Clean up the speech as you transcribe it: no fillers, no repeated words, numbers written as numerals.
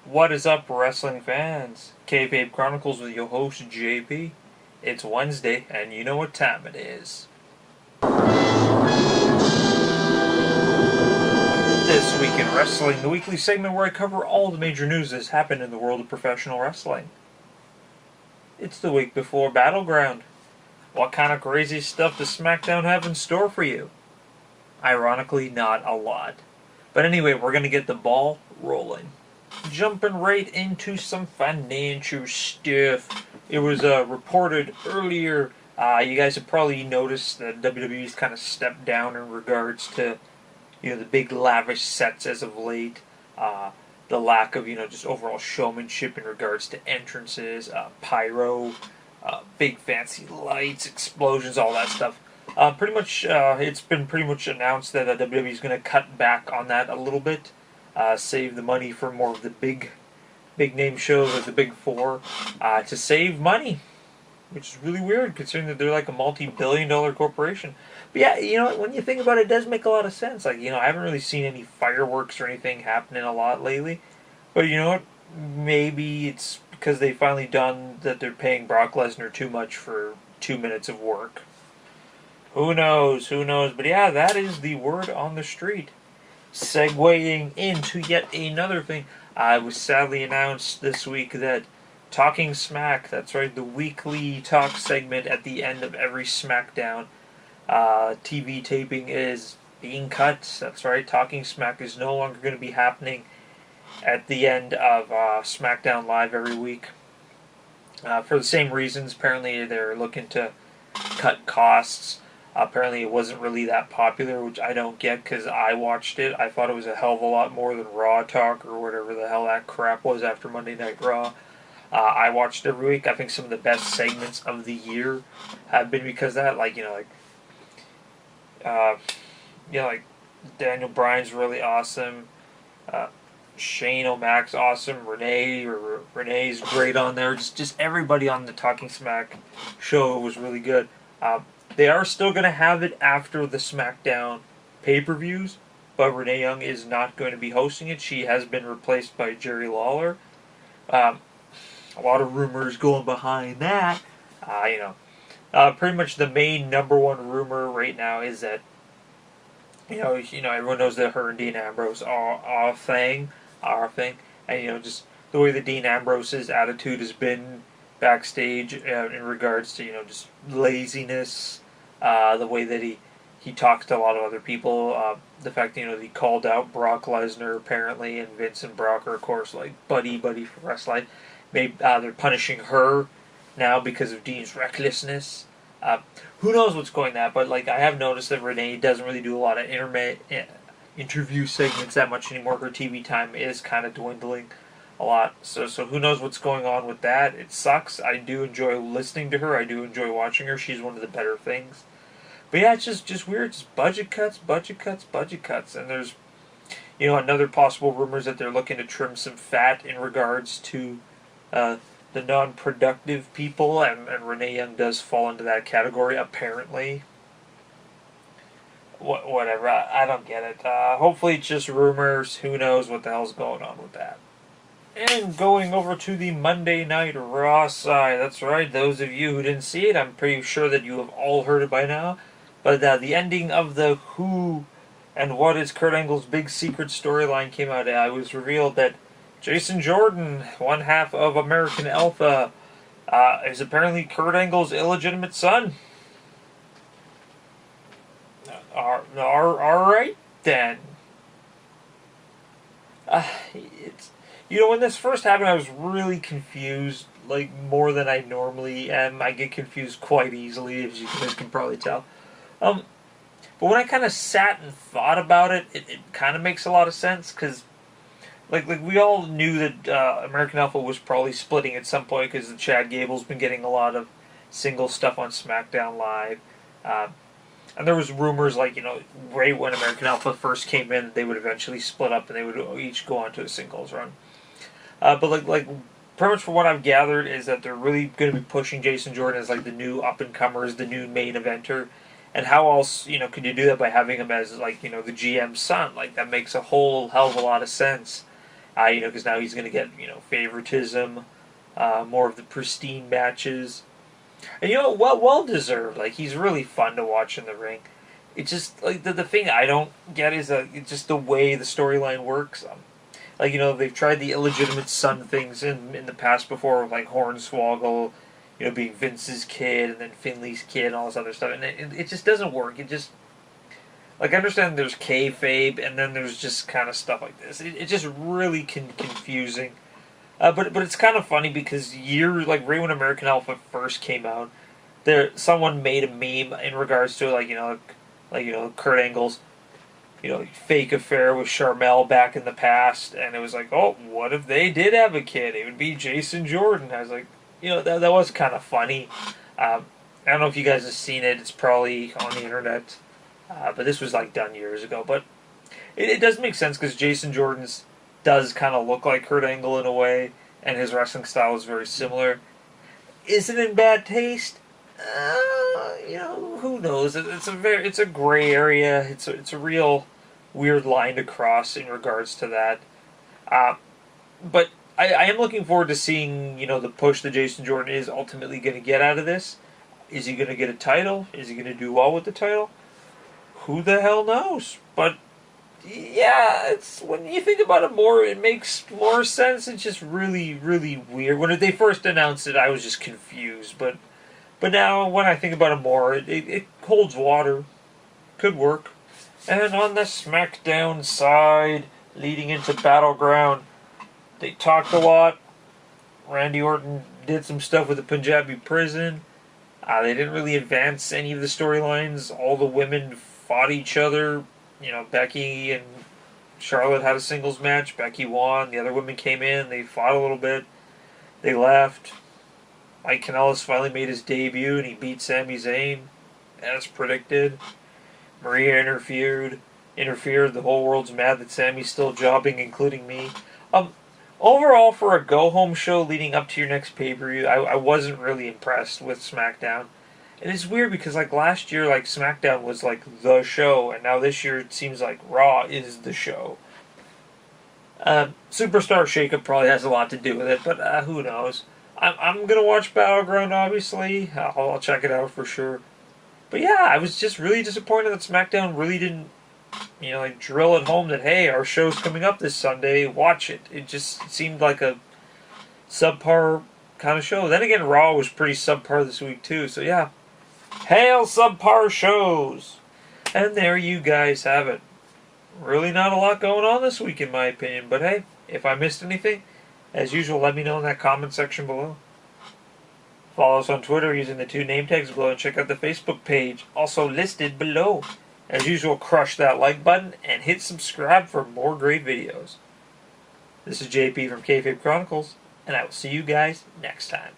What is up, wrestling fans? Kayfabe Chronicles with your host, JP. It's Wednesday, and you know what time it is. This Week in Wrestling, the weekly segment where I cover all the major news that's happened in the world of professional wrestling. It's the week before Battleground. What kind of crazy stuff does SmackDown have in store for you? Ironically, not a lot. But anyway, we're going to get the ball rolling. Jumping right into some financial stuff. It was reported earlier. You guys have probably noticed that WWE's kind of stepped down in regards to, the big lavish sets as of late. The lack of, just overall showmanship in regards to entrances, pyro, big fancy lights, explosions, all that stuff. It's been pretty much announced that WWE is going to cut back on that a little bit. Save the money for more of the big name shows like the Big Four, to save money, which is really weird considering that they're like a multi-billion-dollar corporation. But yeah, when you think about it, it does make a lot of sense. I haven't really seen any fireworks or anything happening a lot lately. But you know what? Maybe it's because they finally done that they're paying Brock Lesnar too much for 2 minutes of work. Who knows? Who knows? But yeah, that is the word on the street. Segueing into yet another thing, I was sadly announced this week that Talking Smack, that's right, the weekly talk segment at the end of every SmackDown TV taping is being cut. That's right, Talking Smack is no longer going to be happening at the end of SmackDown Live every week. For the same reasons, apparently they're looking to cut costs. Apparently, it wasn't really that popular, which I don't get because I watched it. I thought it was a hell of a lot more than Raw Talk or whatever the hell that crap was after Monday Night Raw. I watched it every week. I think some of the best segments of the year have been because of that. Like Daniel Bryan's really awesome. Shane O'Mac's awesome. Renee's great on there. Just everybody on the Talking Smack show was really good. They are still going to have it after the SmackDown pay-per-views, but Renee Young is not going to be hosting it. She has been replaced by Jerry Lawler. A lot of rumors going behind that. Pretty much the main number one rumor right now is that everyone knows that her and Dean Ambrose are a thing, and just the way that Dean Ambrose's attitude has been backstage in regards to just laziness, the way that he talks to a lot of other people, the fact that he called out Brock Lesnar apparently, and Vince and Brock are of course like buddy for wrestling. Maybe they're punishing her now because of Dean's recklessness. Who knows what's going on? But I have noticed that Renee doesn't really do a lot of interview segments that much anymore. Her TV time is kind of dwindling a lot. So who knows what's going on with that? It sucks. I do enjoy listening to her. I do enjoy watching her. She's one of the better things. But yeah, it's just weird. Just budget cuts. And there's, another possible rumor is that they're looking to trim some fat in regards to the non-productive people, and Renee Young does fall into that category, apparently. Whatever, I don't get it. Hopefully it's just rumors. Who knows what the hell's going on with that. And going over to the Monday Night Raw side, that's right, those of you who didn't see it, I'm pretty sure that you have all heard it by now, but the ending of the Who and What is Kurt Angle's big secret storyline came out. It was revealed that Jason Jordan, one half of American Alpha, is apparently Kurt Angle's illegitimate son. Alright then. When this first happened, I was really confused, more than I normally am. I get confused quite easily, as you guys can probably tell. But when I kind of sat and thought about it, it kind of makes a lot of sense, because we all knew that American Alpha was probably splitting at some point because Chad Gable's been getting a lot of single stuff on SmackDown Live. And there was rumors right when American Alpha first came in, they would eventually split up and they would each go on to a singles run. But pretty much from what I've gathered is that they're really going to be pushing Jason Jordan as the new up-and-comer, as the new main eventer. And how else, could you do that by having him as, the GM's son? That makes a whole hell of a lot of sense. Because now he's going to get, favoritism, more of the pristine matches. And, well deserved. Like, he's really fun to watch in the ring. It's just, like, the thing I don't get is it's just the way the storyline works. They've tried the illegitimate son things in the past before, like Hornswoggle, being Vince's kid, and then Finley's kid, and all this other stuff. And it just doesn't work. It just, like, I understand there's kayfabe, and then there's just kind of stuff like this. It's just really confusing. But it's kind of funny because right when American Alpha first came out, someone made a meme in regards to Kurt Angle's fake affair with Sharmell back in the past, and it was like, oh, what if they did have a kid? It would be Jason Jordan. I was like, that was kind of funny. I don't know if you guys have seen it. It's probably on the internet, but this was like done years ago. But it does make sense because Jason Jordan's does kind of look like Kurt Angle in a way, and his wrestling style is very similar. Is it in bad taste? Who knows? It's a gray area. It's a real weird line to cross in regards to that. But I am looking forward to seeing the push that Jason Jordan is ultimately going to get out of this. Is he going to get a title? Is he going to do well with the title? Who the hell knows? But yeah, it's when you think about it more, it makes more sense. It's just really, really weird. When they first announced it, I was just confused, but now when I think about it more, it holds water. Could work. And on the SmackDown side, leading into Battleground, they talked a lot. Randy Orton did some stuff with the Punjabi prison. They didn't really advance any of the storylines. All the women fought each other. Becky and Charlotte had a singles match. Becky won. The other women came in. They fought a little bit. They left. Mike Kanellis finally made his debut, and he beat Sami Zayn, as predicted. Maria interfered. The whole world's mad that Sami's still jobbing, including me. Overall, for a go-home show leading up to your next pay-per-view, I wasn't really impressed with SmackDown. And it's weird because, like, last year, like, SmackDown was, like, the show, and now this year it seems like Raw is the show. Superstar Shakeup probably has a lot to do with it, but who knows. I'm going to watch Battleground, obviously. I'll check it out for sure. But yeah, I was just really disappointed that SmackDown really didn't, drill it home that, hey, our show's coming up this Sunday, watch it. It just seemed like a subpar kind of show. Then again, Raw was pretty subpar this week, too. So yeah, hail subpar shows! And there you guys have it. Really not a lot going on this week, in my opinion. But hey, if I missed anything, as usual, let me know in that comment section below. Follow us on Twitter using the 2 name tags below, and check out the Facebook page, also listed below. As usual, crush that like button and hit subscribe for more great videos. This is JP from Kayfabe Chronicles, and I will see you guys next time.